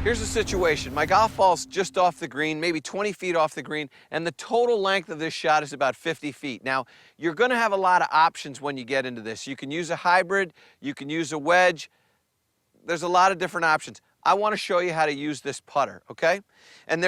Here's the situation. My golf ball's just off the green, maybe 20 feet off the green, and the total length of this shot is about 50 feet. Now, you're going to have a lot of options when you get into this. You can use a hybrid, you can use a wedge. There's a lot of different options. I want to show you how to use this putter, okay? And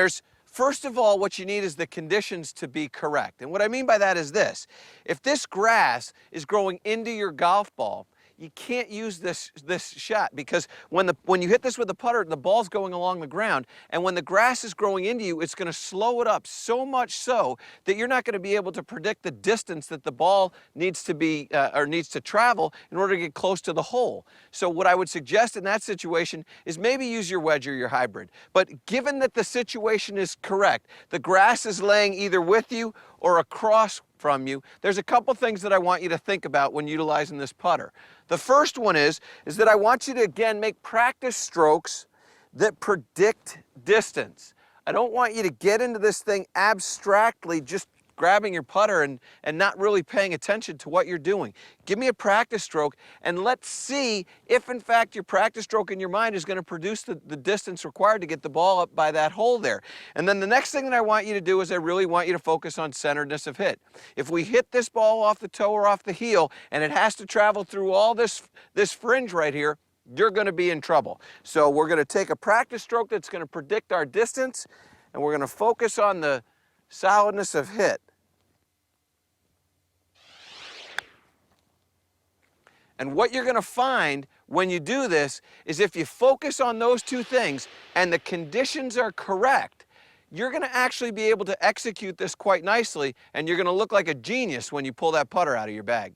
first of all, what you need is the conditions to be correct. And what I mean by that is this. If this grass is growing into your golf ball, you can't use this shot, because when you hit this with the putter, the ball's going along the ground, and when the grass is growing into you, it's going to slow it up so much so that you're not going to be able to predict the distance that the ball needs to travel in order to get close to the hole. So what I would suggest in that situation is maybe use your wedge or your hybrid. But given that the situation is correct, the grass is laying either with you or across from you, there's a couple things that I want you to think about when utilizing this putter. The first one is that I want you to, again, make practice strokes that predict distance. I don't want you to get into this thing abstractly, just grabbing your putter and not really paying attention to what you're doing. Give me a practice stroke, and let's see if, in fact, your practice stroke in your mind is going to produce the distance required to get the ball up by that hole there. And then the next thing that I want you to do is I really want you to focus on centeredness of hit. If we hit this ball off the toe or off the heel, and it has to travel through all this fringe right here, you're going to be in trouble. So we're going to take a practice stroke that's going to predict our distance, and we're going to focus on the solidness of hit. And what you're going to find when you do this is if you focus on those two things and the conditions are correct, you're going to actually be able to execute this quite nicely, and you're going to look like a genius when you pull that putter out of your bag.